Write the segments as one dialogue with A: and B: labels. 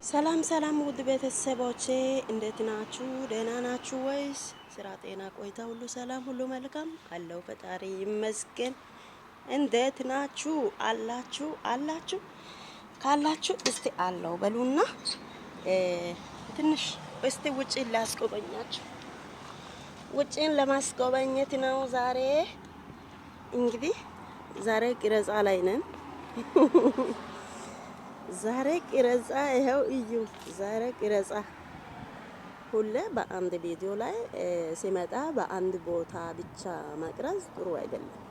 A: ሰላም ሰላም ውድ ቤተሰቦቼ እንዴት ናችሁ? ደህና ናችሁ ወይስ? ስራ፣ ጤና፣ ቆይታ ሁሉ ሰላም፣ ሁሉ መልካም አለው። ፈጣሪ ይመስገን። እንዴት ናችሁ? አላችሁ ካላችሁ እስቲ አለው በሉና ትንሽ እስቲ ውጪ ላስጎበኛችሁ። ውጪን ለማስጎበኘት ነው ዛሬ። እንግዲህ ዛሬ ቅረጻ ላይ ነን። ዛሬ ቅረጻ ይኸው እዩ። ዛሬ ቅረጻ ሁሌ በአንድ ቪዲዮ ላይ ሲመጣ በአንድ ቦታ ብቻ መቅረጽ ጥሩ አይደለም።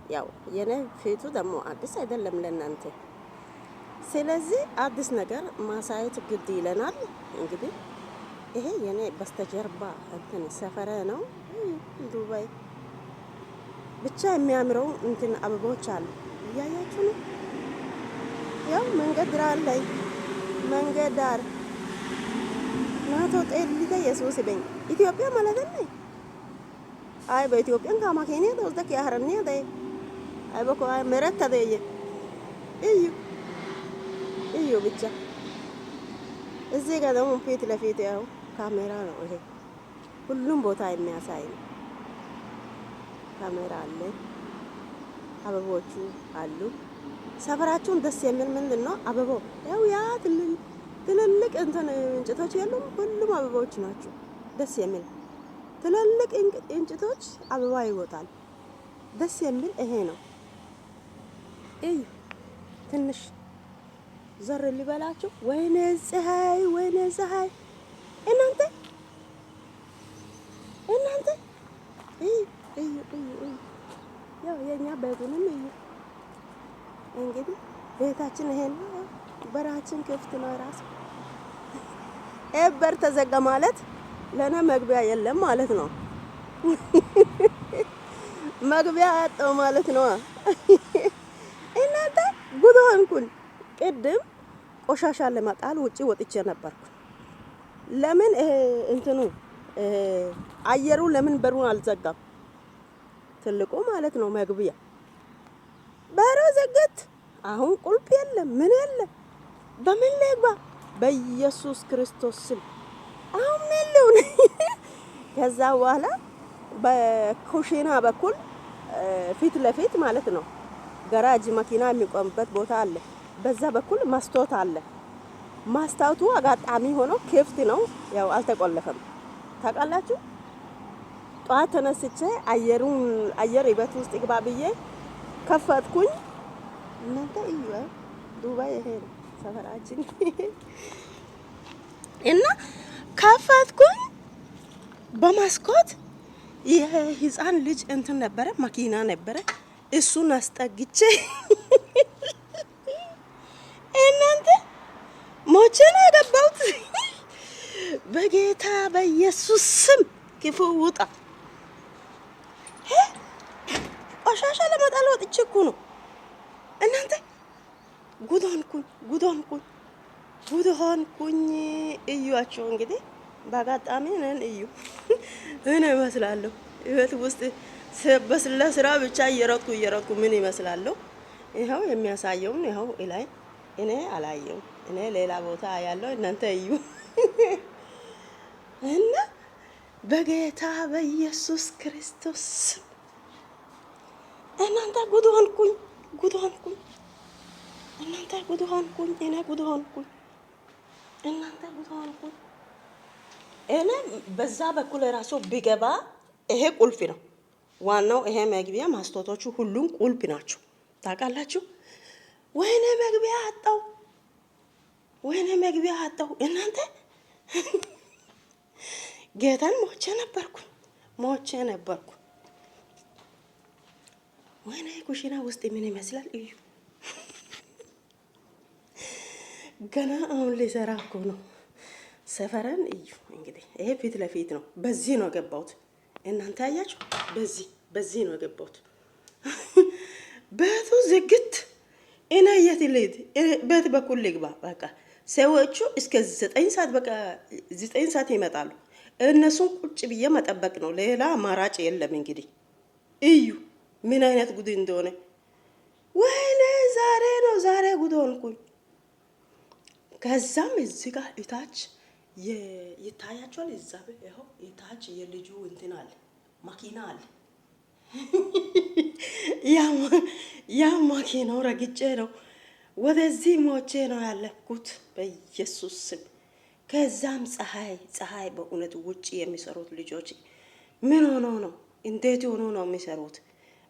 A: ያው የኔ ፊቱ ደግሞ አዲስ አይደለም ለእናንተ። ስለዚህ አዲስ ነገር ማሳየት ግድ ይለናል። እንግዲህ ይሄ የኔ በስተጀርባ እንትን ሰፈረ ነው ዱባይ። ብቻ የሚያምረው እንትን አበቦች አሉ እያያችሁ ነው። ያው መንገድ ዳር ናቶ ጤልሊተ ኢየሱስ በኝ ኢትዮጵያ ማለት ነው። አይ በኢትዮጵያን ካማከኔ ተውዘክ ያህረኔ ደ አይ በኮ አይ መረታ ደየ እዩ ብቻ እዚህ ጋር ደግሞ ፊት ለፊት ያው ካሜራ ነው። ይሄ ሁሉም ቦታ የሚያሳይ ነው። ካሜራ አለ፣ አበቦቹ አሉ። ሰፈራቸውን ደስ የሚል ምንድን ነው? አበባው ያው ያ ትልልቅ እንትን እንጭቶች የሉም። ሁሉም አበባዎች ናቸው። ደስ የሚል ትልልቅ እንጭቶች አበባ ይወጣል። ደስ የሚል ይሄ ነው። እይ ትንሽ ዘር ሊበላችሁ። ወይኔ ፀሐይ! እናንተ እዩ ያው የኛ ቤቱንም እዩ። እንግዲህ ቤታችን ይሄን ነው። በራችን ክፍት ነው። ራስ በር ተዘጋ ማለት ለኔ መግቢያ የለም ማለት ነው። መግቢያ አጣው ማለት ነው። እናንተ ጉድ ሆንኩኝ። ቅድም ቆሻሻ ለማጣል ውጪ ወጥቼ ነበርኩ። ለምን እንትኑ አየሩ ለምን በሩን አልዘጋም? ትልቁ ማለት ነው መግቢያ በሮ ዘገት። አሁን ቁልፍ የለም ምን የለም። በምን ልግባ? በኢየሱስ ክርስቶስ ስም አሁን ምን ከዛ በኋላ በኩሽና በኩል ፊት ለፊት ማለት ነው ገራጅ መኪና የሚቆምበት ቦታ አለ። በዛ በኩል መስታወት አለ። መስታወቱ አጋጣሚ ሆኖ ክፍት ነው። ያው አልተቆለፈም። ታውቃላችሁ። ጠዋት ተነስቼ አየር ቤት ውስጥ ይግባ ብዬ ከፈትኩኝ። እናንተ እዩ ዱባይ ይሄ ነው ሰፈራችን። እና ከፈትኩኝ በመስኮት ይሄ ህፃን ልጅ እንትን ነበረ፣ መኪና ነበረ። እሱን አስጠግቼ እናንተ ሞቼ ነው የገባሁት። በጌታ በኢየሱስ ስም ክፉ ውጣ። ቆሻሻ ለመጣል ወጥቼ እኮ ነው እናንተ። ጉድ ሆንኩኝ። እዩዋቸው እንግዲህ በአጋጣሚ ነን። እዩ እኔ እመስላለሁ ህይወት ውስጥ በስለ ስራ ብቻ እየሮጥኩ ምን ይመስላለሁ? ይኸው የሚያሳየውን ይኸው ላይ እኔ አላየው። እኔ ሌላ ቦታ ያለው እናንተ እዩ። እና በጌታ በኢየሱስ ክርስቶስ እናንተ ጉድ ሆንኩኝ። እናንተ ጉድ ሆንኩኝ። እኔ ጉድ ሆንኩኝ። እናንተ ጉድ ሆንኩኝ። እኔ በዛ በኩል ራሱ ቢገባ ይሄ ቁልፍ ነው። ዋናው ይሄ መግቢያ ማስታወቶቹ ሁሉም ቁልፍ ናቸው። ታውቃላችሁ። ወይኔ መግቢያ አጣው። እናንተ ጌታን ሞቼ ነበርኩ። ወይኔ ኩሽና ውስጥ ምን ይመስላል? እዩ ገና አሁን ሊሰራ እኮ ነው። ሰፈረን እዩ እንግዲህ ይሄ ፊት ለፊት ነው። በዚህ ነው ገባሁት። እናንተ አያችሁ። በዚህ ነው ገባሁት። ቤቱ ዝግት። እና የት ልሂድ? ቤት በኩል ልግባ? በቃ ሰዎቹ እስከ 9 ሰዓት በቃ 9 ሰዓት ይመጣሉ። እነሱን ቁጭ ብዬ መጠበቅ ነው። ሌላ አማራጭ የለም። እንግዲህ እዩ ምን አይነት ጉድ እንደሆነ። ወይኔ ዛሬ ጉድ ሆንኩኝ። ከዛም እዚህ ጋር እታች ይታያቸዋል። እዛ ይኸው እታች የልጁ እንትን አለ መኪና አለ። ያ መኪናው ረግጬ ነው ወደዚህ ሞቼ ነው ያለኩት በኢየሱስ ስም። ከዛም ፀሐይ በእውነት ውጭ የሚሰሩት ልጆች ምን ሆኖ ነው? እንዴት ሆኖ ነው የሚሰሩት?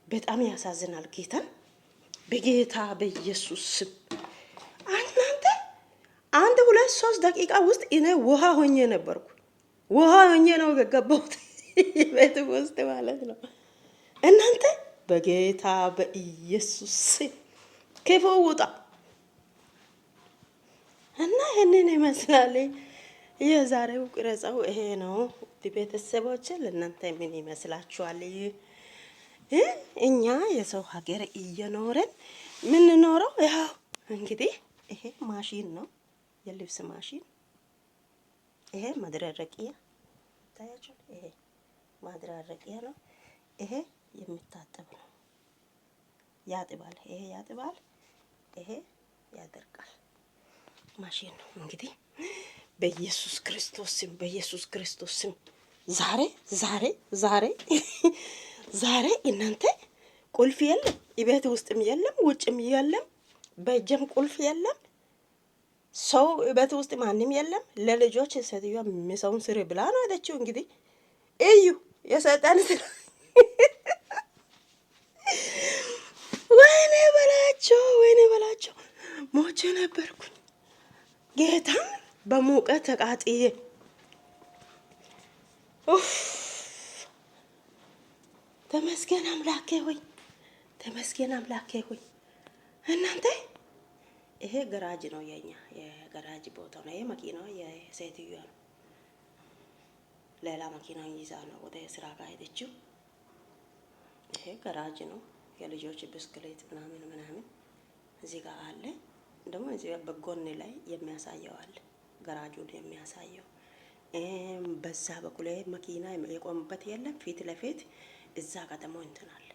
A: በጣም ያሳዝናል። ጌታን በጌታ በኢየሱስ ስም እናንተ 1 2 3 ደቂቃ ውስጥ እኔ ውሃ ሆኜ ነበርኩ። ውሃ ሆኜ ነው የገባሁት ቤት ውስጥ ማለት ነው። እናንተ በጌታ በኢየሱስ ስም ክፉ ውጣ እና ይሄንን ይመስላል የዛሬው ቅረጻው ይሄ ነው። ቤተሰቦች ለእናንተ ምን ይመስላችኋል? እኛ የሰው ሀገር እየኖረን ምንኖረው ያው እንግዲህ ይሄ ማሽን ነው፣ የልብስ ማሽን። ይሄ ማድረቂያ ታያችሁ፣ ይሄ ማድረቂያ ነው። ይሄ የሚታጠብ ነው፣ ያጥባል። ይሄ ያጥባል፣ ይሄ ያደርቃል። ማሽን ነው እንግዲህ። በኢየሱስ ክርስቶስ ስም፣ በኢየሱስ ክርስቶስ ስም ዛሬ እናንተ ቁልፍ የለም፣ ቤት ውስጥም የለም፣ ውጭም የለም፣ በእጅም ቁልፍ የለም፣ ሰው ቤት ውስጥ ማንም የለም። ለልጆች ሴትዮዋ ምሳውን ስሪ ብላ ነው አለችው። እንግዲህ እዩ የሰይጣን ስራ። ወይኔ በላቸው ሞቼ ነበርኩኝ። ጌታም በሙቀት ተቃጥዬ ተመስገን አምላኬ ሆይ፣ ተመስገን አምላኬ ሆይ። እናንተ ይሄ ገራጅ ነው፣ የኛ የገራጅ ቦታ ነው። ይሄ መኪናው የሴትዮዋ ነው። ሌላ መኪና ይዛ ነው ወደ ስራ ጋር ሄደችው። ይሄ ገራጅ ነው፣ የልጆች ብስክሌት ምናምን እዚህ ጋር አለ። ደግሞ እዚህ በጎን ላይ የሚያሳየው አለ፣ ገራጁን የሚያሳየው። በዛ በኩል መኪና የቆመበት የለም። ፊት ለፊት እዛ ጋር ደግሞ እንትን አለ፣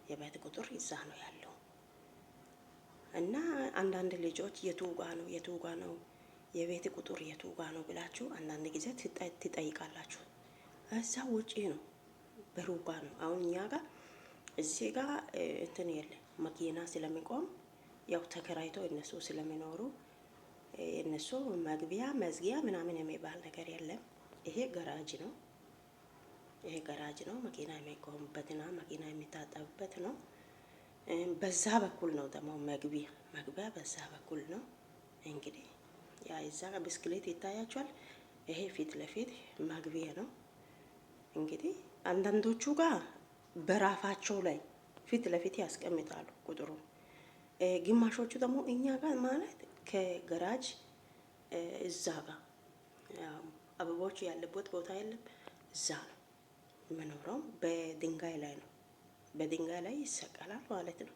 A: የቤት ቁጥር እዛ ነው ያለው። እና አንዳንድ ልጆች የቱጋ ነው የቤት ቁጥር የቱጋ ነው ብላችሁ አንዳንድ ጊዜ ትጠይቃላችሁ። እዛ ውጪ ነው፣ በሩጋ ነው። አሁን እኛ ጋር እዚህ ጋር እንትን የለም፣ መኪና ስለሚቆም ያው ተከራይቶ እነሱ ስለሚኖሩ እነሱ መግቢያ መዝጊያ ምናምን የሚባል ነገር የለም። ይሄ ገራጅ ነው። መኪና የሚቆምበትና መኪና የሚታጠብበት ነው። በዛ በኩል ነው ደግሞ መግቢያ በዛ በኩል ነው። እንግዲህ ያ እዛ ብስክሌት ይታያቸዋል። ይሄ ፊት ለፊት መግቢያ ነው። እንግዲህ አንዳንዶቹ ጋር በራፋቸው ላይ ፊት ለፊት ያስቀምጣሉ ቁጥሩ። ግማሾቹ ደግሞ እኛ ጋር ማለት ከገራጅ እዛ ጋር አበቦች ያለበት ቦታ የለም፣ እዛ ነው የምኖረው። በድንጋይ ላይ ነው፣ በድንጋይ ላይ ይሰቀላል ማለት ነው።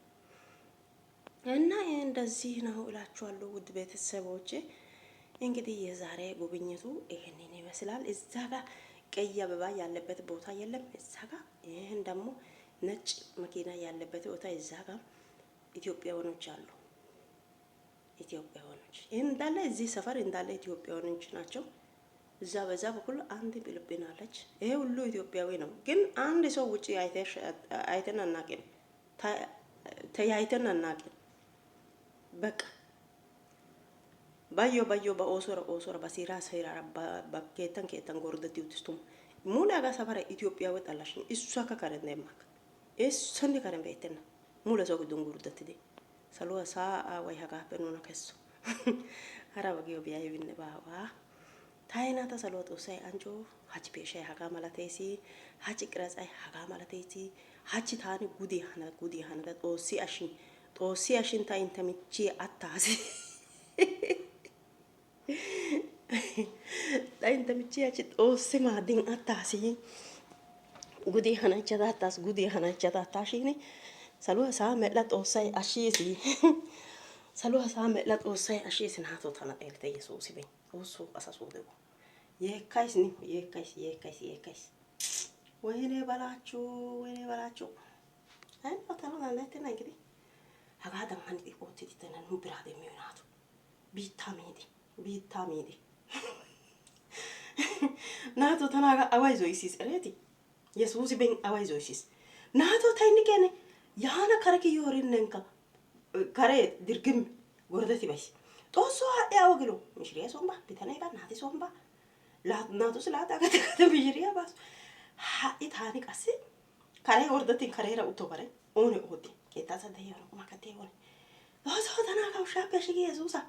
A: እና እንደዚህ ነው እላችኋለሁ ውድ ቤተሰቦቼ። እንግዲህ የዛሬ ጉብኝቱ ይሄንን ይመስላል። እዛ ጋር ቀይ አበባ ያለበት ቦታ የለም፣ እዛ ጋር። ይሄን ደግሞ ነጭ መኪና ያለበት ቦታ እዛ ጋር ኢትዮጵያውያኖች አሉ። ኢትዮጵያውያኖች እንዳለ እዚህ ሰፈር እንዳለ ኢትዮጵያውያኖች ናቸው። እዛ በዛ በኩል አንድ ፊሊፒን አለች። ይሄ ሁሉ ኢትዮጵያዊ ነው። ግን አንድ ሰው ውጪ አይተን አናውቅም፣ ተያይተን አናውቅም። በቃ ባዮ በኦሶራ በሲራ በኬተን ጎርደቲ ውስጡም ሙላ ጋ ሰፈራ ኢትዮጵያዊ ጠላሽኝ እሷ ከከረን ደማክ እሱን ከረን ቤተና ሙላ ሰው ግዱን ጎርደቲ ሰሎ ሳ ወይ ሀጋ በኑና ከሱ አራበጊዮ ቢያይ ቢንባዋ ታይና ተሰሎቶ ሳይ አንጆ ሀጭ ፔሻ ሀጋ ማለቴሲ ሀጭ ቅረጻይ ሀጋ ማለቴሲ ሀጭ ታኒ ጉዲ ሀነ ጦሲ አሽን ታይን ተምቺ አታሲ ታይን ተምቺ አቺ ጦሲ ማዲን አታሲ ጉዲ ሀነ ቻታታስ ጉዲ ሀነ ቻታታሽኒ ሰሎ ሳ መላ ጦሳይ አሺሲ ሰሎ ሳ መላ ጦሳይ አሺሲ ናቶ ታና ኤልተ ኢየሱስ ይበኝ ኦሱ አሳሱ ደው የካይስ ወይኔ በላችሁ አይ ታና ለተና እንግዲህ ሀጋ ደማን ዲቆት ተነኑ ብራደ የሚሆናቱ biittaamiidi naato tanaaga away zoysis ereeti yesuusi ben away zoysis naato tayni kene yaana kare kiyyoorinenka kare dirgim gordati bays xoossoo haadhe awogilo mishiriya somba bitanee ba naati somba naatus laata agate mishiriya baasu haadhi taani qasse kare gordatin kareera utto bare oone ooti keettaa saddeeyyoon makatee oone xoossoo tanaaga ushshaappe ashigi yesuusa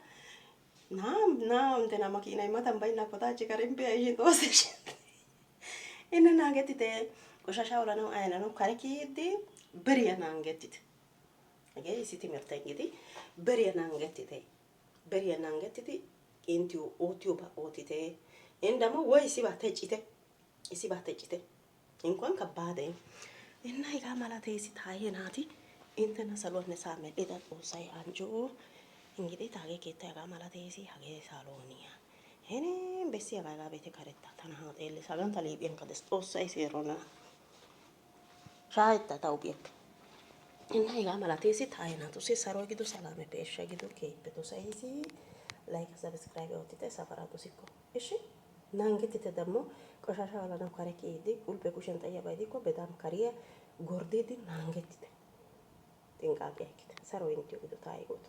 A: naam tena makina imatan bayna kotachi karimbe ayishin tooseshin inna naagettite qoshasha olanaw ayinanaw kare kiiddi beriya naangettite agee isi timirte እንግዲህ beriya naangettiti intiyo ootiyoba ootite in ደግሞ ወይ isibaa teccite inkuwan kabbaade inna higaa malateesi taayye naati intena saluwanne saa medhdhida xoossay anjjo እንግዲህ ታጌ ኬታ ያጋ ማላቴሲ ሀጌ ሳሎኒያ እኔ በሲ ያጋ ቤተ ካሬታ ተናሃ ጤል ሳጋን ታሊቢያን ከደስ ጦሳይ ሲሮና ሻይታ ታውቢክ እና ያጋ ማላቴሲ ታይናቱ ሲሰሮ ጊዱ ሰላም ፔሻ ጊዱ ኬፕ ቶሳይሲ ላይክ ሰብስክራይብ ወጥተ ሰፈራቱ ሲኮ እሺ ናንገት ደግሞ ቆሻሻ ወላ ነው ካሬ ኬዲ ቁልቤ ኩሽን ጠያ ባይዲ ኮ በጣም ካሪያ ጎርዴዲ ናንገት ጥንቃቄ ሰሮ እንት ጊዱ ታይጎት